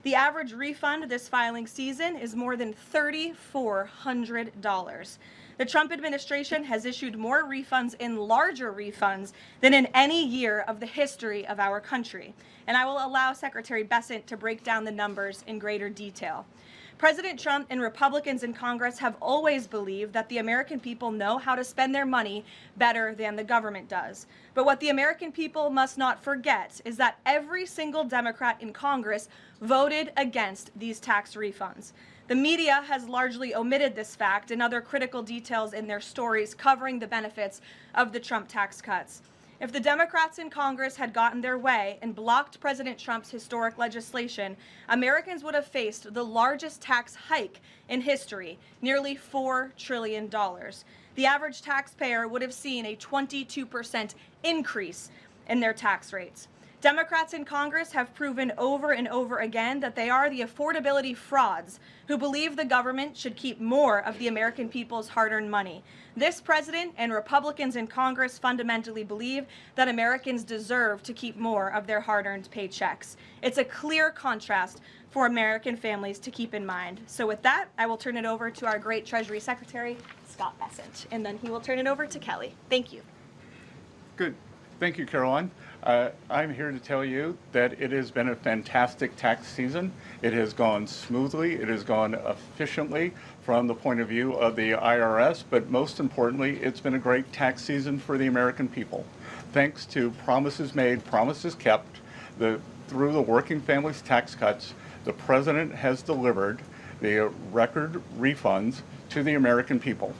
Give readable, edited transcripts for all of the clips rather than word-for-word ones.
The average refund this filing season is more than $3,400. The Trump administration has issued more refunds in larger refunds than in any year of the history of our country. And I will allow Secretary Bessent to break down the numbers in greater detail. President Trump and Republicans in Congress have always believed that the American people know how to spend their money better than the government does. But what the American people must not forget is that every single Democrat in Congress voted against these tax refunds. The media has largely omitted this fact and other critical details in their stories covering the benefits of the Trump tax cuts. If the Democrats in Congress had gotten their way and blocked President Trump's historic legislation, Americans would have faced the largest tax hike in history, nearly $4 trillion. The average taxpayer would have seen a 22% increase in their tax rates. Democrats in Congress have proven over and over again that they are the affordability frauds who believe the government should keep more of the American people's hard-earned money. This president and Republicans in Congress fundamentally believe that Americans deserve to keep more of their hard-earned paychecks. It's a clear contrast for American families to keep in mind. So with that, I will turn it over to our great Treasury Secretary, Scott Bessent, and then he will turn it over to Kelly. Thank you. Good. Thank you, Caroline. I'm here to tell you that it has been a fantastic tax season. It has gone smoothly. It has gone efficiently from the point of view of the IRS, but most importantly, it's been a great tax season for the American people. Thanks to promises made, promises kept, through the working families tax cuts, the president has delivered the record refunds to the American people.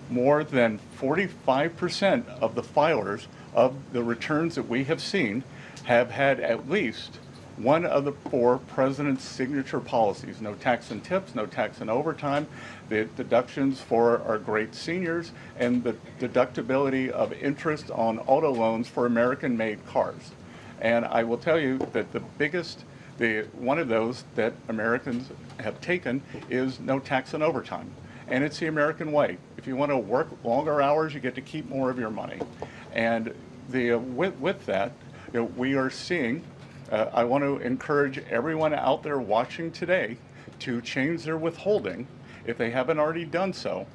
More than 45% of the filers of the returns that we have seen have had at least one of the 4 president's signature policies. No tax and tips, no tax and overtime, the deductions for our great seniors, and the deductibility of interest on auto loans for American-made cars. And I will tell you that one of those that Americans have taken is no tax and overtime. And it's the American way. If you want to work longer hours, you get to keep more of your money. And with that, we are seeing, I want to encourage everyone out there watching today to change their withholding if they haven't already done so,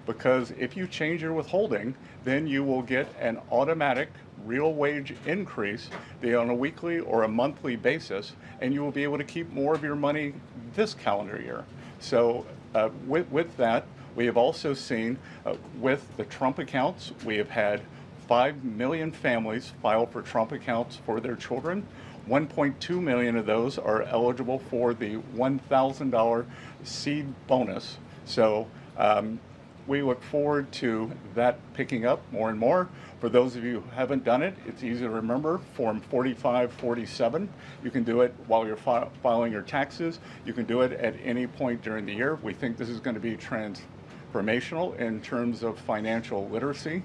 because if you change your withholding, then you will get an automatic real wage increase on a weekly or a monthly basis, and you will be able to keep more of your money this calendar year. So with that, we have also seen with the Trump accounts, we have had 5 million families file for Trump accounts for their children. 1.2 million of those are eligible for the $1,000 seed bonus. So we look forward to that picking up more and more. For those of you who haven't done it, it's easy to remember, Form 4547. You can do it while you're filing your taxes. You can do it at any point during the year. We think this is going to be transformational in terms of financial literacy.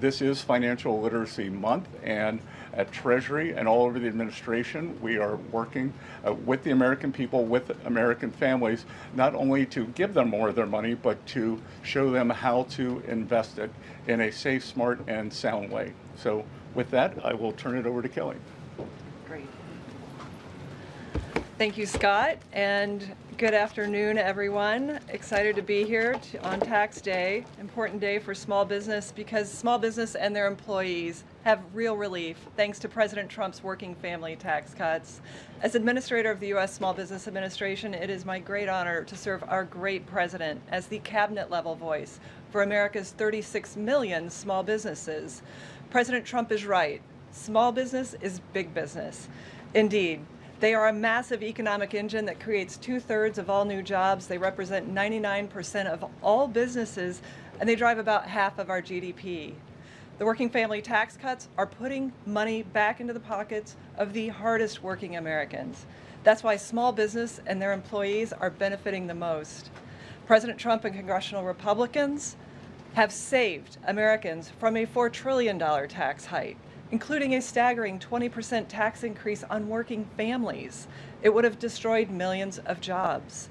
This is Financial Literacy Month, and at Treasury and all over the administration, we are working with the American people, with American families, not only to give them more of their money, but to show them how to invest it in a safe, smart, and sound way. So with that, I will turn it over to Kelly. Great. Thank you, Scott, and good afternoon, everyone. Excited to be here on Tax Day, important day for small business because small business and their employees have real relief thanks to President Trump's working family tax cuts. As Administrator of the U.S. Small Business Administration, it is my great honor to serve our great president as the cabinet-level voice for America's 36 million small businesses. President Trump is right. Small business is big business. Indeed. They are a massive economic engine that creates 2/3 of all new jobs. They represent 99% of all businesses, and they drive about half of our GDP. The working family tax cuts are putting money back into the pockets of the hardest working Americans. That's why small business and their employees are benefiting the most. President Trump and congressional Republicans have saved Americans from a $4 trillion tax hike, including a staggering 20% tax increase on working families. It would have destroyed millions of jobs.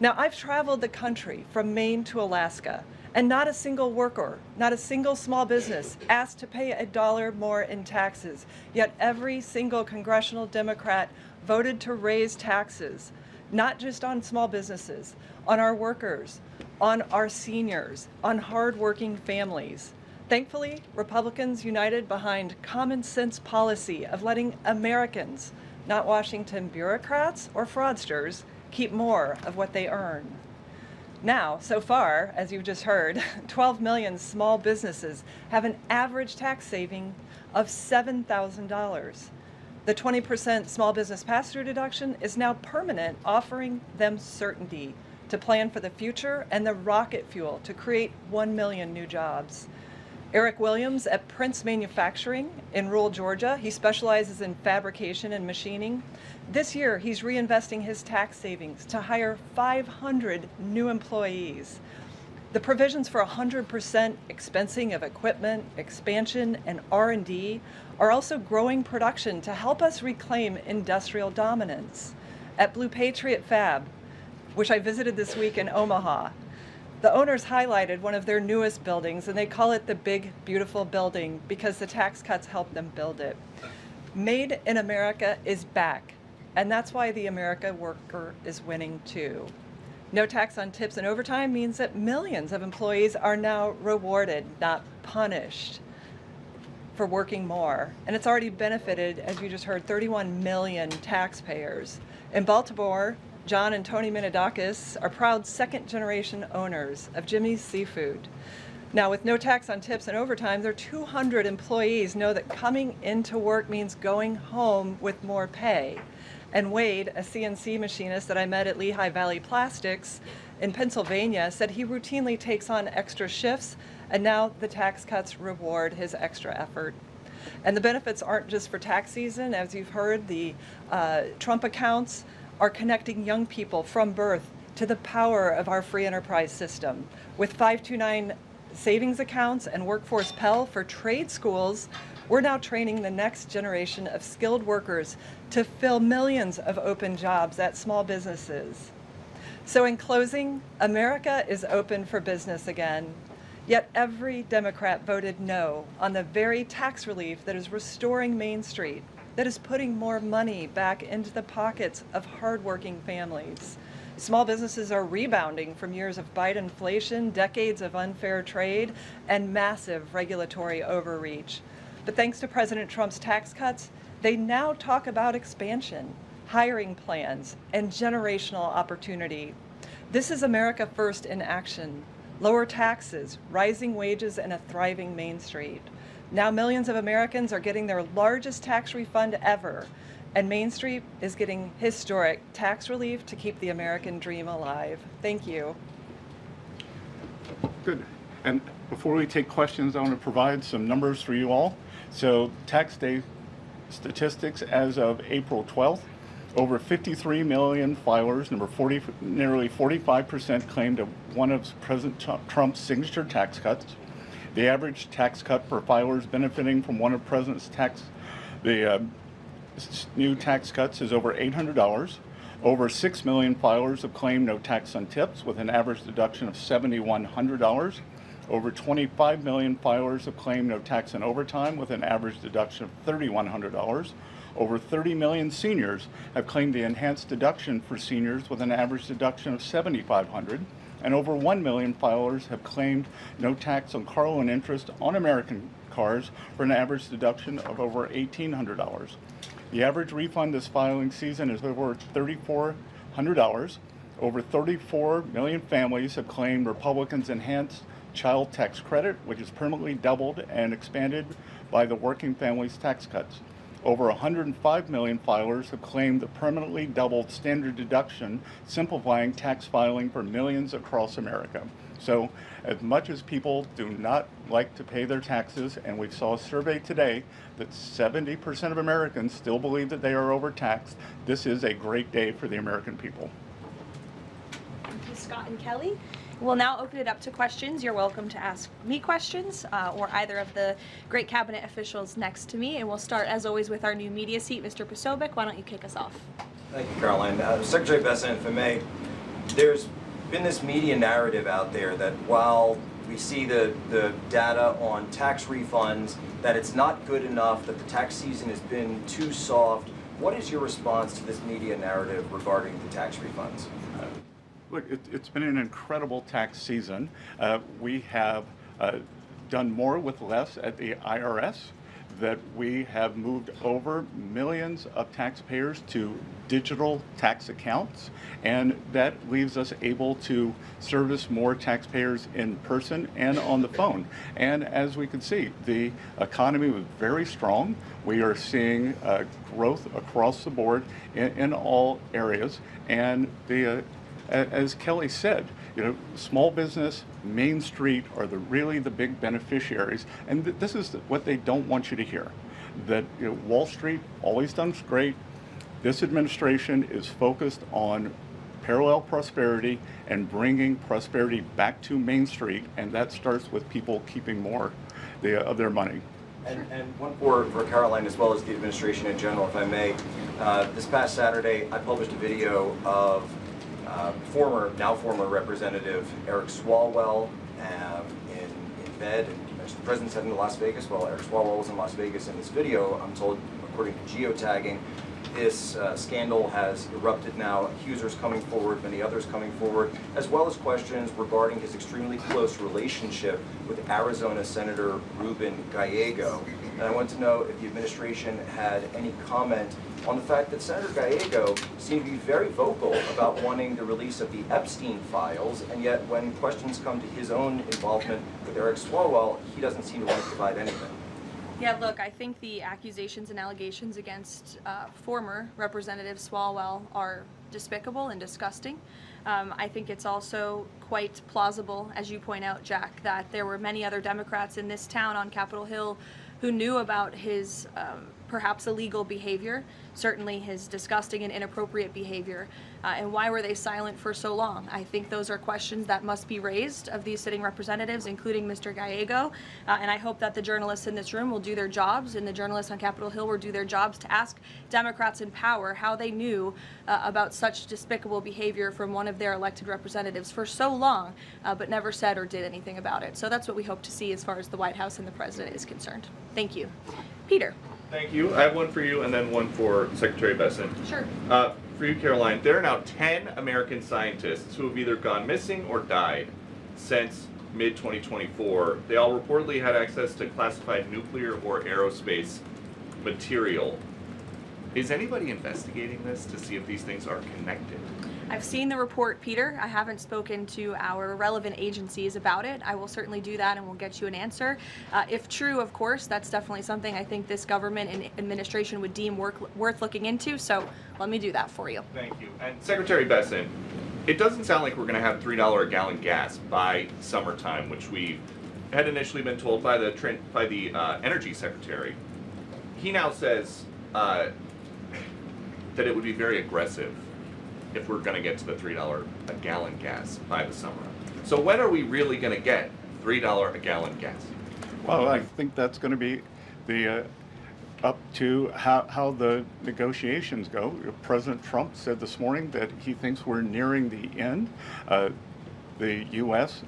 Now, I've traveled the country from Maine to Alaska, and not a single worker, not a single small business asked to pay $1 more in taxes, yet every single congressional Democrat voted to raise taxes, not just on small businesses, on our workers, on our seniors, on hardworking families. Thankfully, Republicans united behind common sense policy of letting Americans, not Washington bureaucrats or fraudsters, keep more of what they earn. Now, so far, as you've just heard, 12 million small businesses have an average tax saving of $7,000. The 20% small business pass-through deduction is now permanent, offering them certainty to plan for the future and the rocket fuel to create 1 million new jobs. Eric Williams at Prince Manufacturing in rural Georgia, he specializes in fabrication and machining. This year, he's reinvesting his tax savings to hire 500 new employees. The provisions for 100% expensing of equipment, expansion, and R&D are also growing production to help us reclaim industrial dominance. At Blue Patriot Fab, which I visited this week in Omaha, the owners highlighted one of their newest buildings, and they call it the Big Beautiful Building because the tax cuts helped them build it. Made in America is back, and that's why the America worker is winning too. No tax on tips and overtime means that millions of employees are now rewarded, not punished, for working more. And it's already benefited, as you just heard, 31 million taxpayers. In Baltimore, John and Tony Minidakis are proud second-generation owners of Jimmy's Seafood. Now, with no tax on tips and overtime, their 200 employees know that coming into work means going home with more pay. And Wade, a CNC machinist that I met at Lehigh Valley Plastics in Pennsylvania, said he routinely takes on extra shifts, and now the tax cuts reward his extra effort. And the benefits aren't just for tax season. As you've heard, the Trump accounts are connecting young people from birth to the power of our free enterprise system. With 529 savings accounts and Workforce Pell for trade schools, we're now training the next generation of skilled workers to fill millions of open jobs at small businesses. So in closing, America is open for business again. Yet every Democrat voted no on the very tax relief that is restoring Main Street, that is putting more money back into the pockets of hardworking families. Small businesses are rebounding from years of Biden inflation, decades of unfair trade, and massive regulatory overreach. But thanks to President Trump's tax cuts, they now talk about expansion, hiring plans, and generational opportunity. This is America First in action. Lower taxes, rising wages, and a thriving Main Street. Now millions of Americans are getting their largest tax refund ever, and Main Street is getting historic tax relief to keep the American dream alive. Thank you. Good. And before we take questions, I want to provide some numbers for you all. So tax day statistics as of April 12th, over 53 million filers, nearly 45% claimed one of President Trump's signature tax cuts. The average tax cut for filers benefiting from one of President's new tax cuts is over $800. Over 6 million filers have claimed no tax on tips with an average deduction of $7,100. Over 25 million filers have claimed no tax on overtime with an average deduction of $3,100. Over 30 million seniors have claimed the enhanced deduction for seniors with an average deduction of $7,500. And over 1 million filers have claimed no tax on car loan interest on American cars for an average deduction of over $1,800. The average refund this filing season is over $3,400. Over 34 million families have claimed Republicans' enhanced child tax credit, which is permanently doubled and expanded by the working families tax cuts. Over 105 million filers have claimed the permanently doubled standard deduction, simplifying tax filing for millions across America. So as much as people do not like to pay their taxes, and we saw a survey today that 70% of Americans still believe that they are overtaxed, this is a great day for the American people. Thank you, Scott and Kelly. We'll now open it up to questions. You're welcome to ask me questions or either of the great cabinet officials next to me. And we'll start, as always, with our new media seat. Mr. Posobiec, why don't you kick us off? Thank you, Caroline. Secretary Bessent, if I may, there's been this media narrative out there that while we see the data on tax refunds, that it's not good enough, that the tax season has been too soft What is your response to this media narrative regarding the tax refunds? Look, it's been an incredible tax season. We have done more with less at the IRS, that we have moved over millions of taxpayers to digital tax accounts, and that leaves us able to service more taxpayers in person and on the phone. And as we can see, the economy was very strong. We are seeing growth across the board in all areas, and as Kelly said, small business, Main Street are really the big beneficiaries, and this is what they don't want you to hear. That Wall Street always done great. This administration is focused on parallel prosperity and bringing prosperity back to Main Street, and that starts with people keeping more of their money. And one for Karoline, as well as the administration in general, if I may. This past Saturday, I published a video of now former Representative Eric Swalwell in bed, and the president's heading to Las Vegas. Well, Eric Swalwell was in Las Vegas in this video. I'm told, according to geotagging, this scandal has erupted now. Accusers coming forward, many others coming forward, as well as questions regarding his extremely close relationship with Arizona Senator Ruben Gallego. And I want to know if the administration had any comment on the fact that Senator Gallego seemed to be very vocal about wanting the release of the Epstein files, and yet when questions come to his own involvement with Eric Swalwell, he doesn't seem to want to provide anything. Yeah, look, I think the accusations and allegations against former Representative Swalwell are despicable and disgusting. I think it's also quite plausible, as you point out, Jack, that there were many other Democrats in this town on Capitol Hill who knew about his perhaps illegal behavior, certainly his disgusting and inappropriate behavior, and why were they silent for so long? I think those are questions that must be raised of these sitting representatives, including Mr. Gallego, and I hope that the journalists in this room will do their jobs, and the journalists on Capitol Hill will do their jobs to ask Democrats in power how they knew about such despicable behavior from one of their elected representatives for so long, but never said or did anything about it. So that's what we hope to see as far as the White House and the President is concerned. Thank you. Peter. Thank you. I have one for you and then one for Secretary Bessent. Sure. For you, Karoline, there are now 10 American scientists who have either gone missing or died since mid-2024. They all reportedly had access to classified nuclear or aerospace material. Is anybody investigating this to see if these things are connected? I've seen the report, Peter. I haven't spoken to our relevant agencies about it. I will certainly do that and we'll get you an answer. If true, of course, that's definitely something I think this government and administration would deem worth looking into, so let me do that for you. Thank you. And Secretary Bessent, it doesn't sound like we're going to have $3 a gallon gas by summertime, which we had initially been told by the Energy Secretary. He now says that it would be very aggressive if we're going to get to the $3 a gallon gas by the summer. So when are we really going to get $3 a gallon gas? Well, I think that's going to be the up to how the negotiations go. President Trump said this morning that he thinks we're nearing the end. The U.S.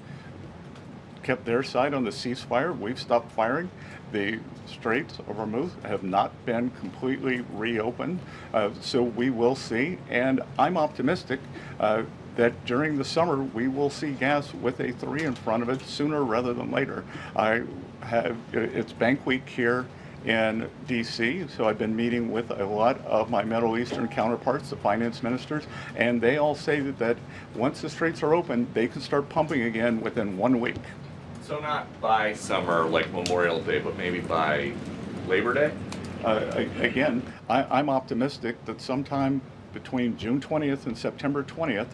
kept their side on the ceasefire. We've stopped firing. The Straits of Hormuz have not been completely reopened, so we will see. And I'm optimistic that during the summer we will see gas with a 3 in front of it sooner rather than later. It's Bank Week here in D.C., so I've been meeting with a lot of my Middle Eastern counterparts, the finance ministers, and they all say that once the straits are open, they can start pumping again within 1 week. So not by summer, like Memorial Day, but maybe by Labor Day? Again, I'm optimistic that sometime between June 20th and September 20th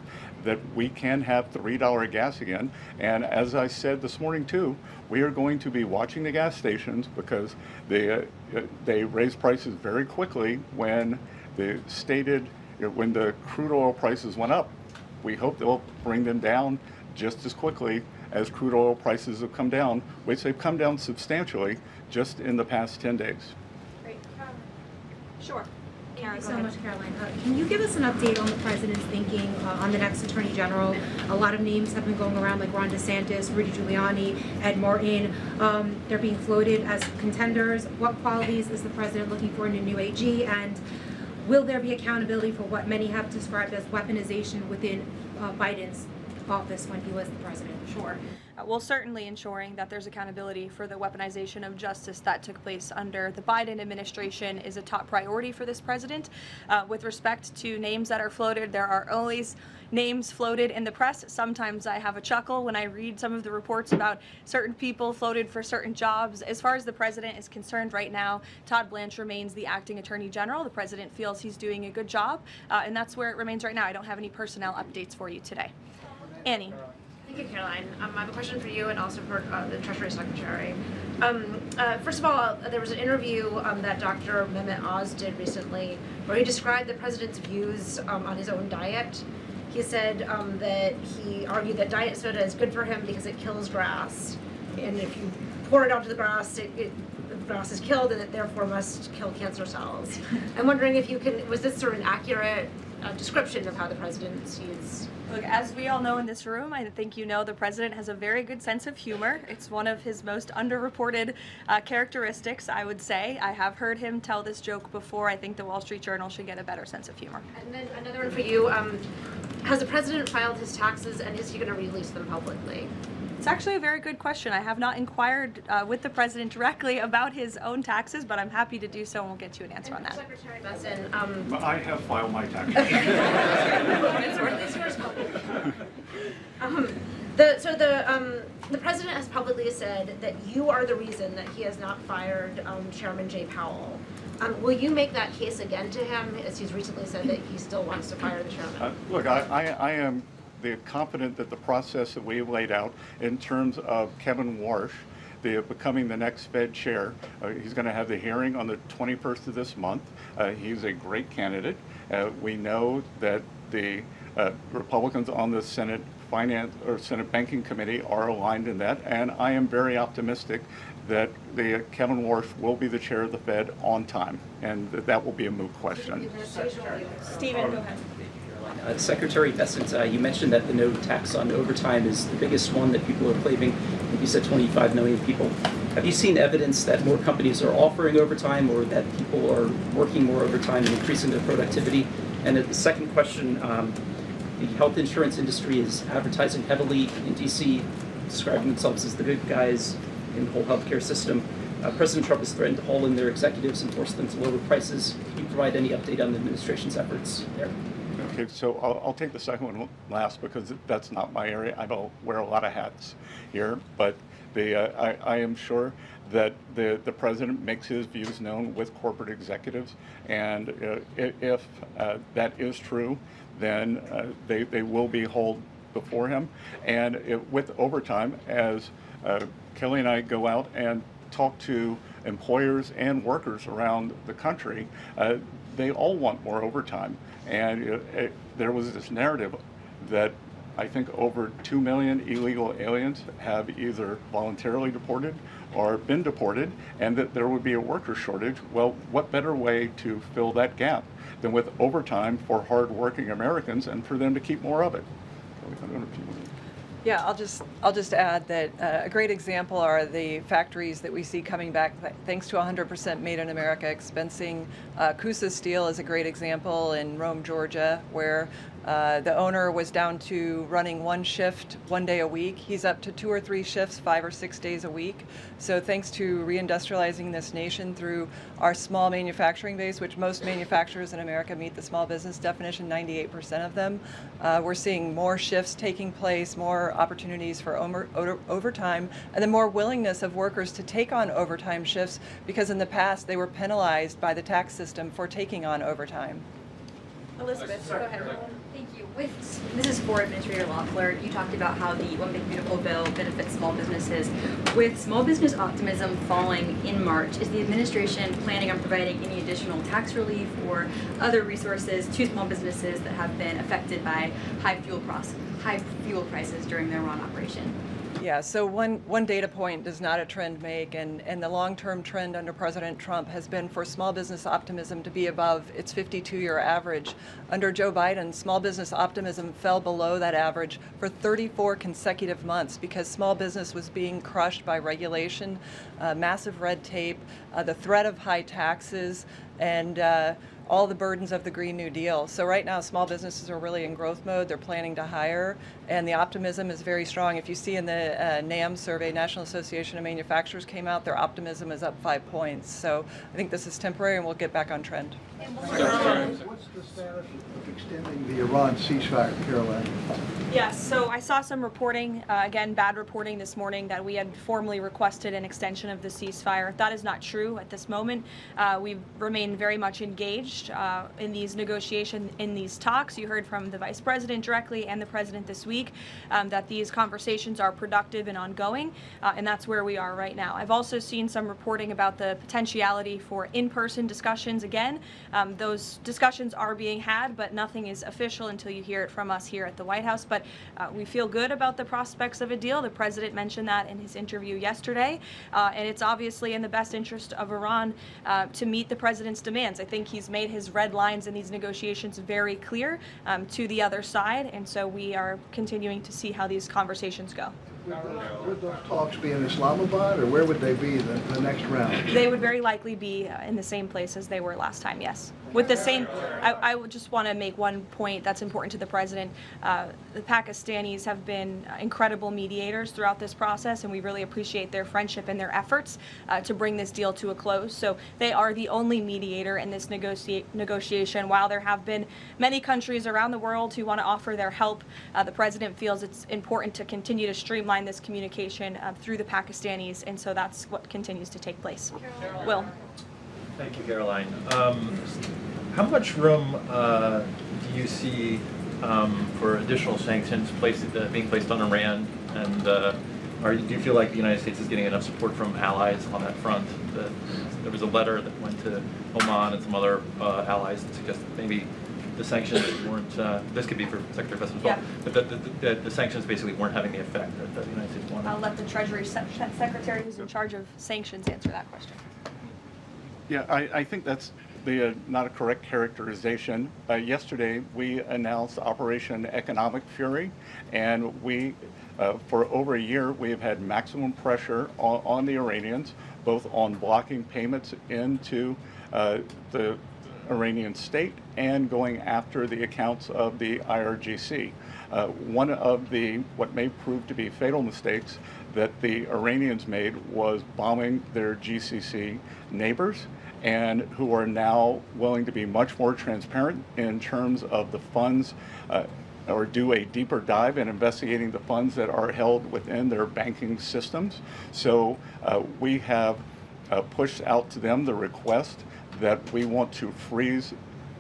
that we can have $3 gas again. And as I said this morning too, we are going to be watching the gas stations because they raise prices very quickly when when the crude oil prices went up. We hope they'll bring them down just as quickly as crude oil prices have come down, which they've come down substantially just in the past 10 days. Great. Sure. Thank you so much, Caroline. Can you give us an update on the president's thinking on the next attorney general? A lot of names have been going around, like Ron DeSantis, Rudy Giuliani, Ed Martin. They're being floated as contenders. What qualities is the president looking for in a new AG? And will there be accountability for what many have described as weaponization within Biden's office when he was the president? Sure. Well, certainly ensuring that there's accountability for the weaponization of justice that took place under the Biden administration is a top priority for this president. With respect to names that are floated, there are always names floated in the press. Sometimes I have a chuckle when I read some of the reports about certain people floated for certain jobs. As far as the president is concerned right now, Todd Blanche remains the acting attorney general. The president feels he's doing a good job, and that's where it remains right now. I don't have any personnel updates for you today. Annie. Thank you, Caroline. I have a question for you and also for the Treasury Secretary. First of all, there was an interview that Dr. Mehmet Oz did recently where he described the president's views on his own diet. He said that he argued that diet soda is good for him because it kills grass. And if you pour it onto the grass, the grass is killed and it therefore must kill cancer cells. I'm wondering if you can, was this sort of an accurate description of how the president sees? Look, as we all know in this room, I think you know the president has a very good sense of humor. It's one of his most underreported characteristics, I would say. I have heard him tell this joke before. I think the Wall Street Journal should get a better sense of humor. And then another one for you. Has the president filed his taxes and is he going to release them publicly? It's actually a very good question. I have not inquired with the president directly about his own taxes, but I'm happy to do so, and we'll get you an answer on that. Secretary Bessent, I have filed my taxes. The president has publicly said that you are the reason that he has not fired Chairman Jay Powell. Will you make that case again to him, as he's recently said that he still wants to fire the chairman? Look, I am confident that the process that we have laid out in terms of Kevin Warsh becoming the next Fed chair, he's going to have the hearing on the 21st of this month. He's a great candidate. We know that the Republicans on the Senate Senate Banking Committee are aligned in that, and I am very optimistic that Kevin Warsh will be the chair of the Fed on time, and that will be a moot question. Stephen, go ahead. Secretary Bessent, you mentioned that the no tax on overtime is the biggest one that people are claiming. I think you said 25 million people. Have you seen evidence that more companies are offering overtime or that people are working more overtime and increasing their productivity? And the second question, the health insurance industry is advertising heavily in D.C., describing themselves as the good guys in the whole healthcare system. President Trump has threatened to haul in their executives and force them to lower prices. Can you provide any update on the administration's efforts there? Okay, so I'll take the second one last because that's not my area. I don't wear a lot of hats here, but I am sure that the president makes his views known with corporate executives, and if that is true, then they will be hauled before him. And with overtime, as Kelly and I go out and talk to employers and workers around the country, they all want more overtime. And there was this narrative that I think over 2 million illegal aliens have either voluntarily deported or been deported, and that there would be a worker shortage. Well, what better way to fill that gap than with overtime for hardworking Americans and for them to keep more of it? Yeah, I'll just add that a great example are the factories that we see coming back thanks to 100% Made in America expensing. Coosa Steel is a great example in Rome, Georgia, where the owner was down to running one shift 1 day a week. He's up to 2 or 3 shifts 5 or 6 days a week. So thanks to reindustrializing this nation through our small manufacturing base, which most manufacturers in America meet the small business definition, 98% of them, we're seeing more shifts taking place, more opportunities for overtime, and then more willingness of workers to take on overtime shifts, because in the past they were penalized by the tax system for taking on overtime. Elizabeth, go ahead. Thank you. This is for Administrator Loeffler. You talked about how the One Big Beautiful Bill benefits small businesses. With small business optimism falling in March, is the administration planning on providing any additional tax relief or other resources to small businesses that have been affected by high fuel prices during their run operation? Yeah, so one data point does not a trend make, and the long-term trend under President Trump has been for small business optimism to be above its 52-year average. Under Joe Biden, small business optimism fell below that average for 34 consecutive months because small business was being crushed by regulation, massive red tape, the threat of high taxes, and all the burdens of the Green New Deal. So right now, small businesses are really in growth mode. They're planning to hire, and the optimism is very strong. If you see in the NAM survey, National Association of Manufacturers came out, their optimism is up 5 points. So I think this is temporary, and we'll get back on trend. What's the status of extending the Iran ceasefire, Caroline? Yes, so I saw some reporting, again, bad reporting this morning, that we had formally requested an extension of the ceasefire. That is not true at this moment. We remain very much engaged in these negotiations, in these talks. You heard from the Vice President directly and the President this week that these conversations are productive and ongoing, and that's where we are right now. I've also seen some reporting about the potentiality for in-person discussions again. Those discussions are being had, but nothing is official until you hear it from us here at the White House. But we feel good about the prospects of a deal. The President mentioned that in his interview yesterday, and it's obviously in the best interest of Iran to meet the President's demands. I think he's made his red lines in these negotiations very clear to the other side, and so we are continuing to see how these conversations go. Would those talks be in Islamabad, or where would they be the next round? They would very likely be in the same place as they were last time, yes. With the same, I would just want to make one point that's important to the President. The Pakistanis have been incredible mediators throughout this process, and we really appreciate their friendship and their efforts to bring this deal to a close. So they are the only mediator in this negotiation. While there have been many countries around the world who want to offer their help, the President feels it's important to continue to streamline this communication through the Pakistanis, and so that's what continues to take place. Will. Thank you, Caroline. How much room do you see for additional sanctions being placed on Iran? And do you feel like the United States is getting enough support from allies on that front? There was a letter that went to Oman and some other allies that suggested maybe the sanctions weren't, this could be for Secretary Bessent as well, but the sanctions basically weren't having the effect that the United States wanted. I'll let the Treasury Secretary, who's in charge of sanctions, answer that question. Yeah, I think that's not a correct characterization. Yesterday, we announced Operation Economic Fury, and we, for over a year, we have had maximum pressure on the Iranians, both on blocking payments into the Iranian state and going after the accounts of the IRGC. One of what may prove to be fatal mistakes that the Iranians made was bombing their GCC neighbors, and who are now willing to be much more transparent in terms of the funds, or do a deeper dive in investigating the funds that are held within their banking systems. So we have pushed out to them the request that we want to freeze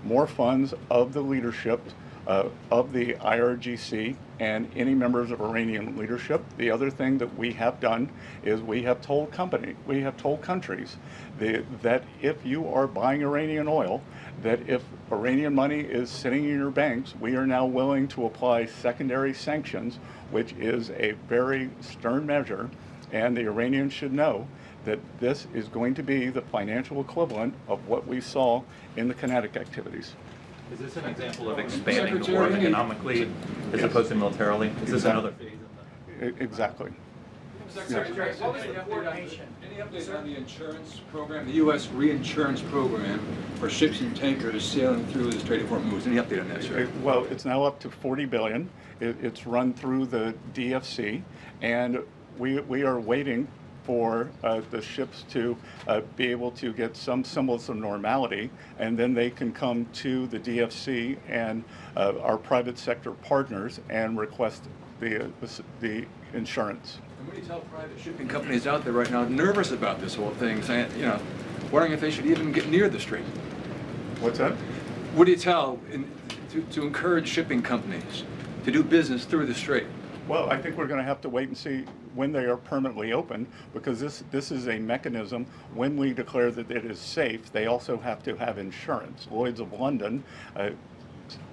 more funds of the leadership of the IRGC and any members of Iranian leadership. The other thing that we have done is we have told countries that if you are buying Iranian oil, that if Iranian money is sitting in your banks, we are now willing to apply secondary sanctions, which is a very stern measure, and the Iranians should know that this is going to be the financial equivalent of what we saw in the kinetic activities. Is this an example of expanding the war economically as opposed to militarily? Is this another phase in the... Exactly. Secretary, what was the coordination? Any update on the insurance program, the U.S. reinsurance program for ships and tankers sailing through the Strait of Hormuz? Any update on that, sir? Well, it's now up to $40 billion. It's run through the DFC, and we are waiting for the ships to be able to get some semblance of normality, and then they can come to the DFC and our private sector partners and request the insurance. And what do you tell private shipping companies out there right now nervous about this whole thing, saying, wondering if they should even get near the strait? What's that? What do you tell to encourage shipping companies to do business through the strait? Well, I think we're going to have to wait and see when they are permanently open, because this is a mechanism. When we declare that it is safe, they also have to have insurance. Lloyd's of London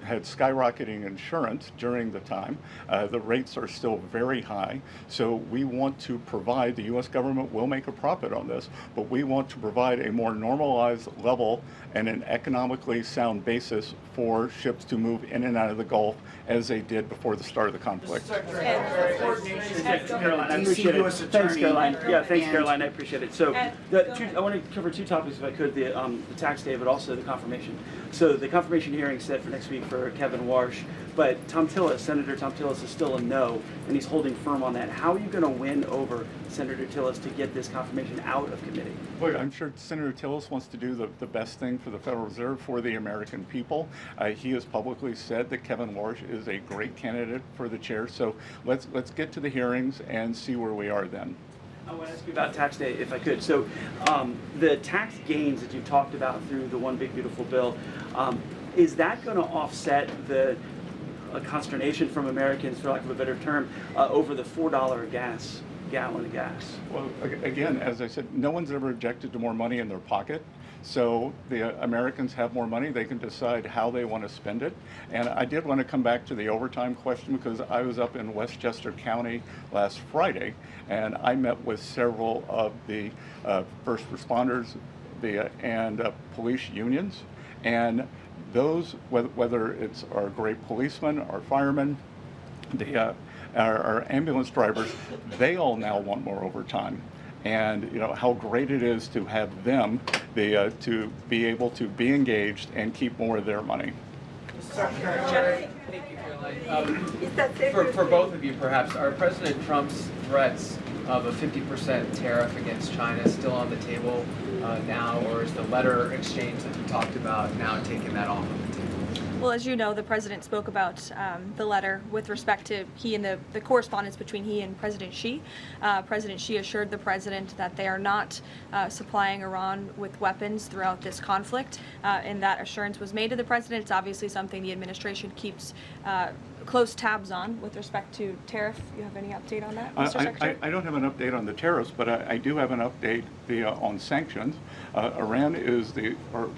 had skyrocketing insurance during the time. The rates are still very high. So we want to provide, the U.S. government will make a profit on this, but we want to provide a more normalized level and an economically sound basis for ships to move in and out of the Gulf as they did before the start of the conflict. Thanks, Caroline. I appreciate it. Thanks, Caroline. Yeah, thanks, Caroline. I appreciate it. So, I want to cover two topics, if I could: the tax day, but also the confirmation. So, the confirmation hearing set for next week for Kevin Warsh, but Senator Tom Tillis is still a no, and he's holding firm on that. How are you going to win over Senator Tillis to get this confirmation out of committee? Look, I'm sure Senator Tillis wants to do the best thing for the Federal Reserve, for the American people. He has publicly said that Kevin Warsh is a great candidate for the chair. So let's get to the hearings and see where we are then. I want to ask you about tax day, if I could. So the tax gains that you've talked about through the One Big Beautiful Bill, is that going to offset the consternation from Americans, for lack of a better term, over the $4 gallon of gas? Well, again, as I said, no one's ever objected to more money in their pocket. So the Americans have more money. They can decide how they want to spend it. And I did want to come back to the overtime question, because I was up in Westchester County last Friday, and I met with several of the first responders and police unions. And those, whether it's our great policemen, our firemen, our ambulance drivers, they all now want more overtime. And how great it is to have them to be able to be engaged and keep more of their money. Thank you, Caroline. For both of you, perhaps, are President Trump's threats of a 50% tariff against China still on the table now, or is the letter exchange that we talked about now taking that off of the table? Well, as you know, the president spoke about the letter with respect to he and the correspondence between he and President Xi. President Xi assured the president that they are not supplying Iran with weapons throughout this conflict, and that assurance was made to the president. It's obviously something the administration keeps close tabs on with respect to tariff. You have any update on that, Mr. Secretary? I don't have an update on the tariffs, but I do have an update on sanctions. Iran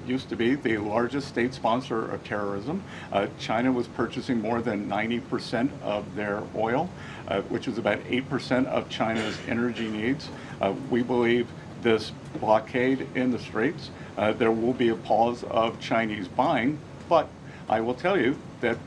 used to be the largest state sponsor of terrorism. China was purchasing more than 90% of their oil, which is about 8% of China's energy needs. We believe this blockade in the Straits, there will be a pause of Chinese buying, but I will tell you that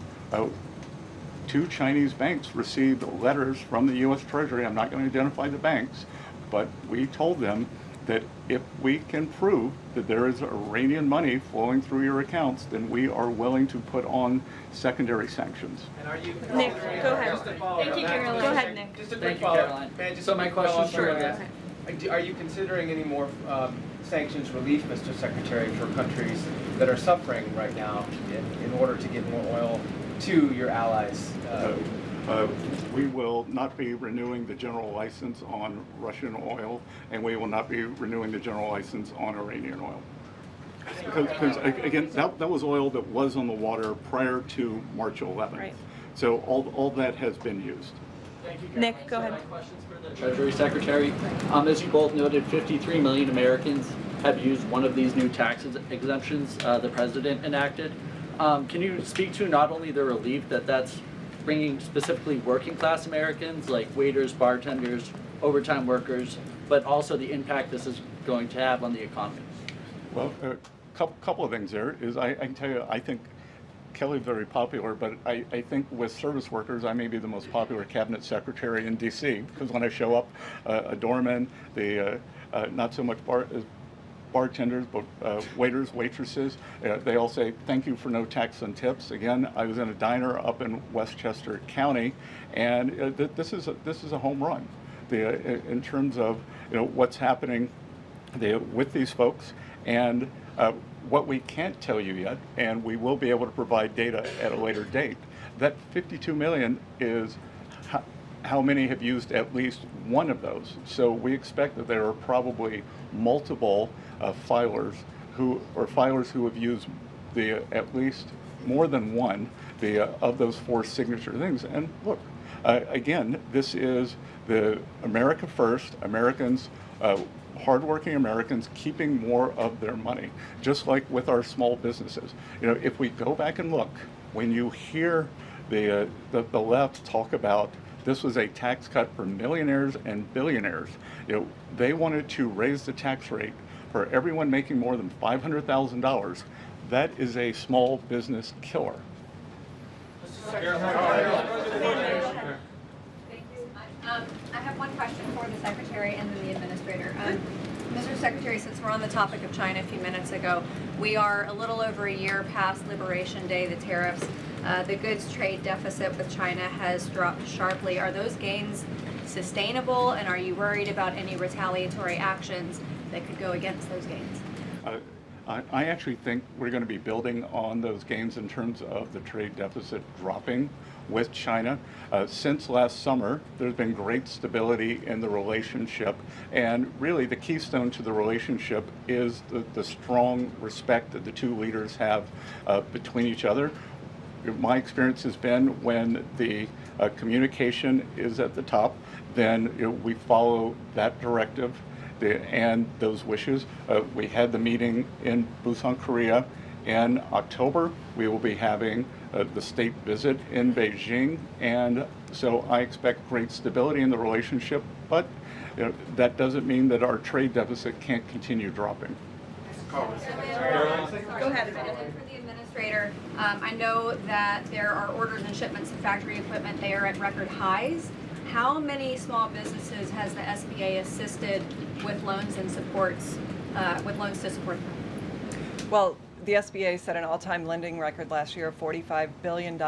2 Chinese banks received letters from the U.S. Treasury. I'm not going to identify the banks, but we told them that if we can prove that there is Iranian money flowing through your accounts, then we are willing to put on secondary sanctions. And are you, Nick, go ahead. Thank you, Caroline. Go ahead, Nick. Just a quick follow-up. So my question for are you considering any more sanctions relief, Mr. Secretary, for countries that are suffering right now in order to get more oil to your allies? We will not be renewing the general license on Russian oil, and we will not be renewing the general license on Iranian oil. Because again, that was oil that was on the water prior to March 11th. Right. So all that has been used. Thank you, Nick, go ahead. Questions for the Treasury Secretary. As you both noted, 53 million Americans have used one of these new tax exemptions the president enacted. Can you speak to not only the relief that's bringing specifically working class Americans like waiters, bartenders, overtime workers, but also the impact this is going to have on the economy? Well, a couple of things there is I can tell you, I think Kelly's very popular, but I think with service workers, I may be the most popular cabinet secretary in D.C. because when I show up, a doorman, not so much bartenders, but waiters, waitresses, they all say, thank you for no tax on tips. Again, I was in a diner up in Westchester County, and this is a home run in terms of what's happening with these folks. And what we can't tell you yet, and we will be able to provide data at a later date, that 52 million is how many have used at least one of those. So we expect that there are probably multiple filers who have used at least more than one of those 4 signature things. And look, again, this is the America First, Americans, hardworking Americans keeping more of their money, just like with our small businesses. If we go back and look when you hear the left talk about this was a tax cut for millionaires and billionaires, they wanted to raise the tax rate for everyone making more than $500,000. That is a small business killer. I have one question for the Secretary and then the Administrator. Mr. Secretary, since we're on the topic of China a few minutes ago, we are a little over a year past Liberation Day, the tariffs. The goods trade deficit with China has dropped sharply. Are those gains sustainable, and are you worried about any retaliatory actions that could go against those gains? I actually think we're going to be building on those gains in terms of the trade deficit dropping with China. Since last summer, there's been great stability in the relationship, and really the keystone to the relationship is the strong respect that the two leaders have between each other. My experience has been when the communication is at the top, then we follow that directive and those wishes. We had the meeting in Busan, Korea. In October, we will be having the state visit in Beijing, and so I expect great stability in the relationship, but that doesn't mean that our trade deficit can't continue dropping. Go ahead. For the Administrator, I know that there are orders and shipments of factory equipment. They are at record highs. How many small businesses has the SBA assisted with loans and supports, with loans to support them? Well, the SBA set an all-time lending record last year of $45 billion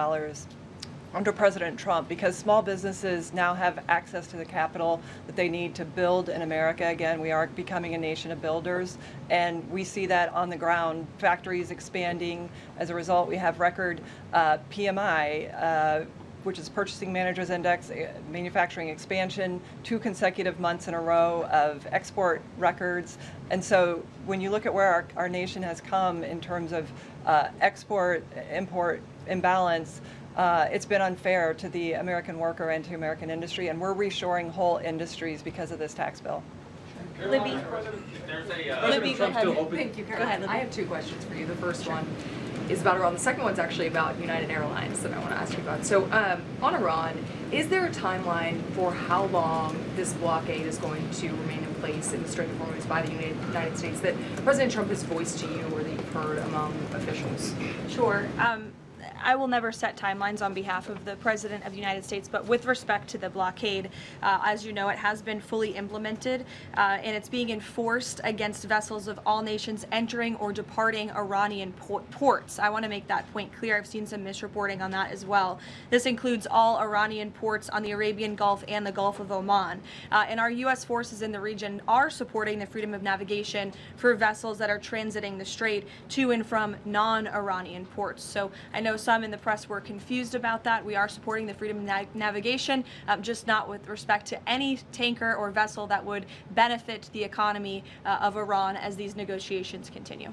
under President Trump, because small businesses now have access to the capital that they need to build in America. Again, we are becoming a nation of builders, and we see that on the ground. Factories expanding. As a result, we have record PMI, which is Purchasing Managers Index, manufacturing expansion, 2 consecutive months in a row of export records. And so when you look at where our nation has come in terms of export-import imbalance, it's been unfair to the American worker and to American industry, and we're reshoring whole industries because of this tax bill. Libby. Libby, go ahead. Thank you, Caroline. I have 2 questions for you. The first one is about Iran. The second one's actually about United Airlines that I want to ask you about. So on Iran, is there a timeline for how long this blockade is going to remain in place in the Strait of Hormuz by the United States that President Trump has voiced to you or that you've heard among officials? Sure. I will never set timelines on behalf of the President of the United States, but with respect to the blockade, as you know, it has been fully implemented, and it's being enforced against vessels of all nations entering or departing Iranian ports. I want to make that point clear. I've seen some misreporting on that as well. This includes all Iranian ports on the Arabian Gulf and the Gulf of Oman. And our U.S. forces in the region are supporting the freedom of navigation for vessels that are transiting the strait to and from non-Iranian ports. So I know some in the press were confused about that. We are supporting the freedom of navigation, just not with respect to any tanker or vessel that would benefit the economy of Iran as these negotiations continue.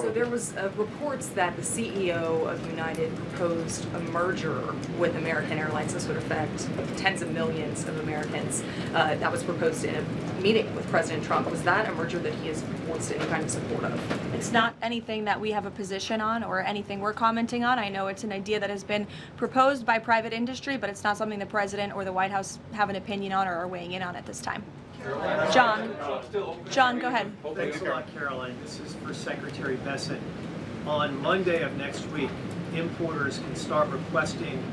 So there was reports that the CEO of United proposed a merger with American Airlines. This would affect tens of millions of Americans. That was proposed in a meeting with President Trump. Was that a merger that he has voiced any kind of support of? It's not anything that we have a position on or anything we're commenting on. I know it's an idea that has been proposed by private industry, but it's not something the President or the White House have an opinion on or are weighing in on at this time. John, go ahead. Thanks a lot, Caroline. This is for Secretary Bessent. On Monday of next week, importers can start requesting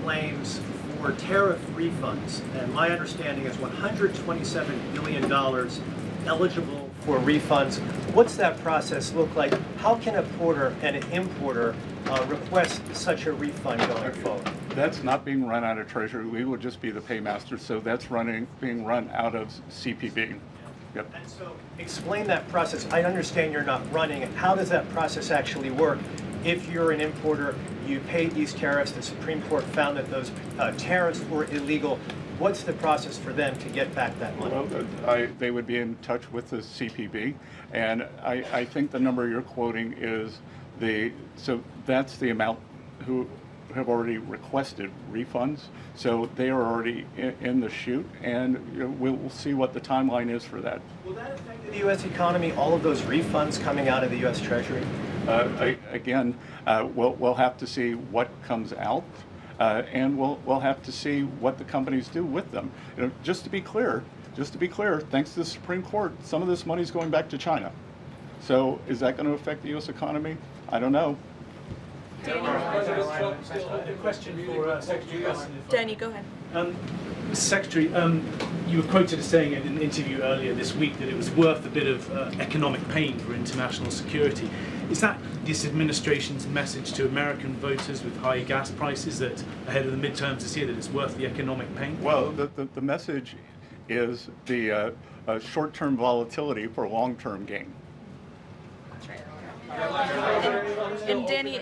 claims for tariff refunds. And my understanding is $127 billion eligible for refunds. What's that process look like? How can a porter and an importer request such a refund going forward? That's not being run out of Treasury. We will just be the paymaster, so that's being run out of CPB. Yep. And so explain that process. I understand you're not running it. How does that process actually work? If you're an importer, you paid these tariffs, the Supreme Court found that those tariffs were illegal. What's the process for them to get back that money? Well, they would be in touch with the CPB, and I think the number you're quoting is so that's the amount who have already requested refunds. So they are already in the chute, and we'll see what the timeline is for that. Will that affect the U.S. economy, all of those refunds coming out of the U.S. Treasury? Again, we'll have to see what comes out, and we'll have to see what the companies do with them. You know, just to be clear, thanks to the Supreme Court, some of this money is going back to China. So is that going to affect the U.S. economy? I don't know. A question for Secretary Bessent. Danny, go ahead. Mr. Secretary, you were quoted as saying in an interview earlier this week that it was worth a bit of economic pain for international security. Is that this administration's message to American voters with high gas prices that ahead of the midterms this year that it's worth the economic pain? Well, the message is the short-term volatility for long-term gain. And Danny,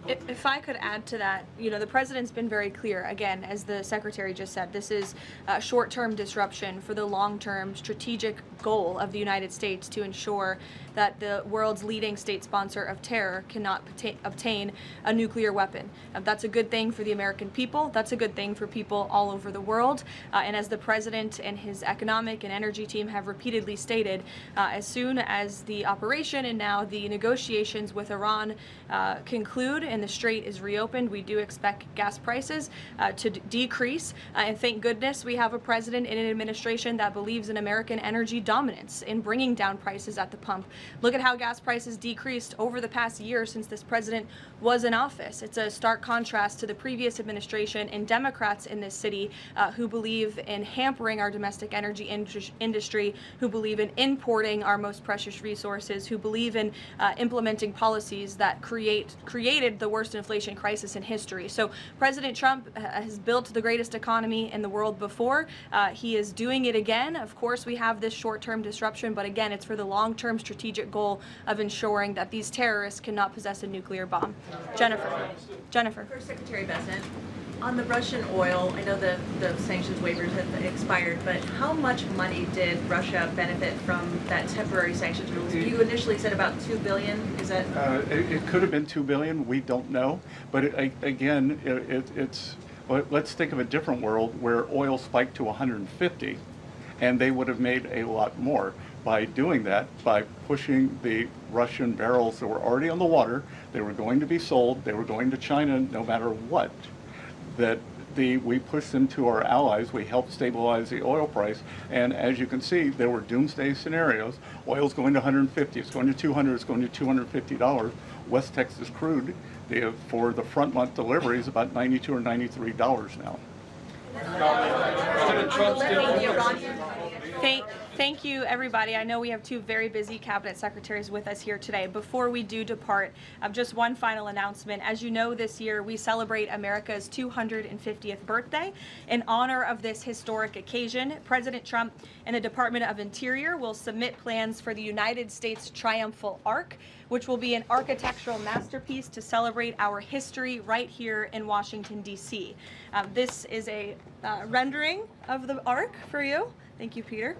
if I could add to that, you know, the president's been very clear, again, as the secretary just said, this is short-term disruption for the long-term strategic goal of the United States to ensure that the world's leading state sponsor of terror cannot obtain a nuclear weapon. That's a good thing for the American people. That's a good thing for people all over the world. And as the president and his economic and energy team have repeatedly stated, as soon as the operation and now the negotiations with Iran conclude and the strait is reopened, we do expect gas prices to decrease. And thank goodness we have a president and an administration that believes in American energy dominance in bringing down prices at the pump. Look at how gas prices decreased over the past year since this president was in office. It's a stark contrast to the previous administration and Democrats in this city who believe in hampering our domestic energy industry, who believe in importing our most precious resources, who believe in implementing policies that created the worst inflation crisis in history. So President Trump has built the greatest economy in the world before. He is doing it again. Of course, we have this short-term disruption, but again, it's for the long-term strategic goal of ensuring that these terrorists cannot possess a nuclear bomb. Jennifer. First, Secretary Bessent, on the Russian oil, I know the sanctions waivers have expired, but how much money did Russia benefit from that temporary sanctions rules? You initially said about $2 billion. Is that? It could have been $2 billion. We don't know. But again, let's think of a different world where oil spiked to 150, and they would have made a lot more by doing that, by pushing the Russian barrels that were already on the water. They were going to be sold. They were going to China no matter what. We pushed them to our allies. We helped stabilize the oil price. And as you can see, there were doomsday scenarios. Oil's going to 150. It's going to 200. It's going to $250. West Texas crude for the front month delivery is about $92 or $93 now. Thank you, everybody. I know we have two very busy cabinet secretaries with us here today. Before we do depart, just one final announcement. As you know, this year we celebrate America's 250th birthday. In honor of this historic occasion, President Trump and the Department of Interior will submit plans for the United States Triumphal Arch, which will be an architectural masterpiece to celebrate our history right here in Washington, D.C. This is a rendering of the Arch for you. Thank you, Peter.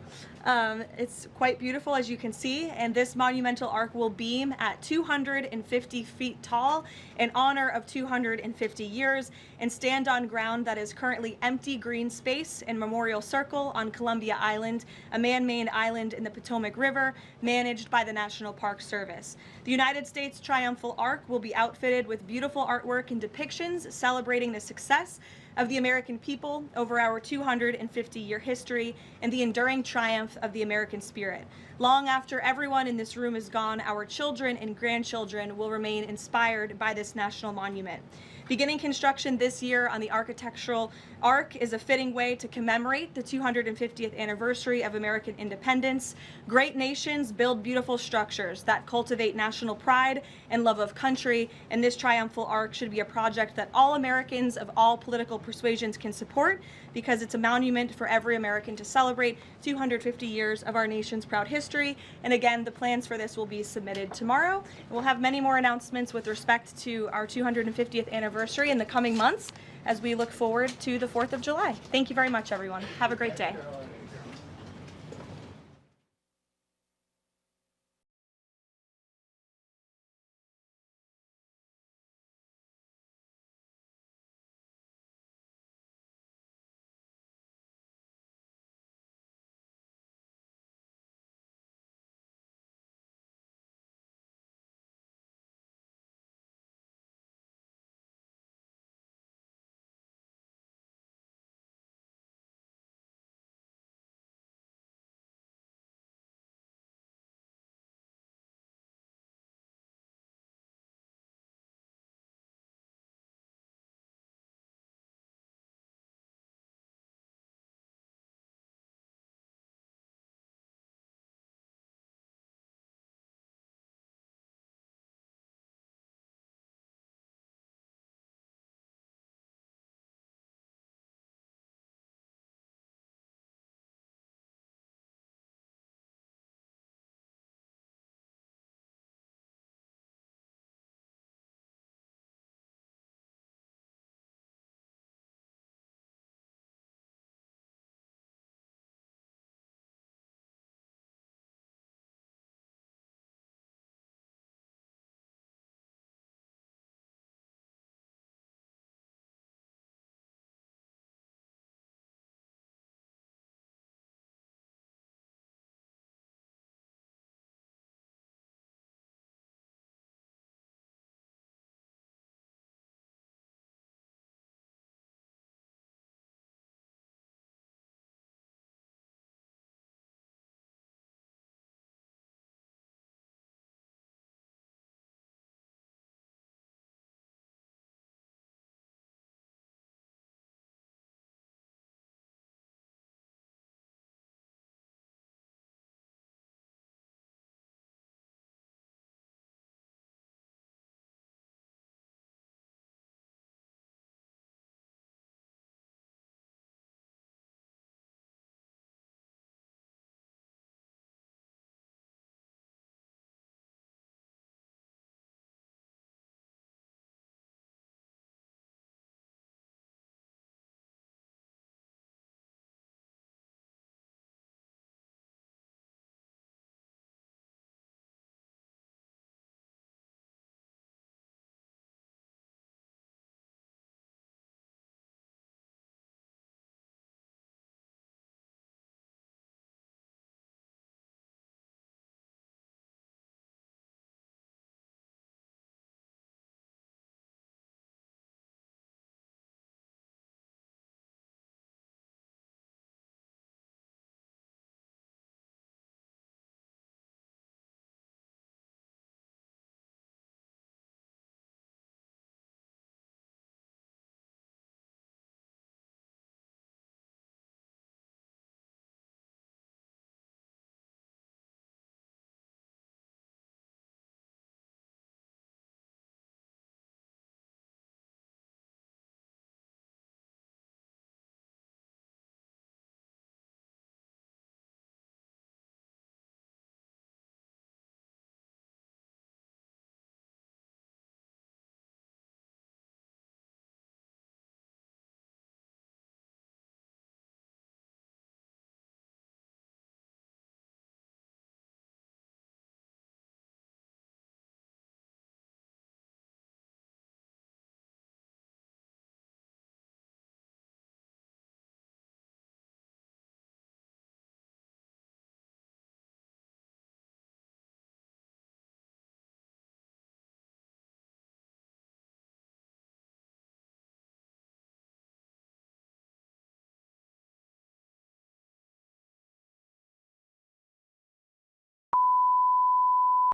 It's quite beautiful, as you can see, and this monumental arch will beam at 250 feet tall in honor of 250 years and stand on ground that is currently empty green space in Memorial Circle on Columbia Island, a man-made island in the Potomac River managed by the National Park Service. The United States Triumphal Arch will be outfitted with beautiful artwork and depictions celebrating the success of the American people over our 250-year history and the enduring triumph of the American spirit. Long after everyone in this room is gone, our children and grandchildren will remain inspired by this national monument. Beginning construction this year on the architectural arch is a fitting way to commemorate the 250th anniversary of American independence. Great nations build beautiful structures that cultivate national pride and love of country, and this triumphal arch should be a project that all Americans of all political persuasions can support, because it's a monument for every American to celebrate 250 years of our nation's proud history. And again, the plans for this will be submitted tomorrow. We'll have many more announcements with respect to our 250th anniversary in the coming months as we look forward to the 4th of July. Thank you very much, everyone. Have a great day.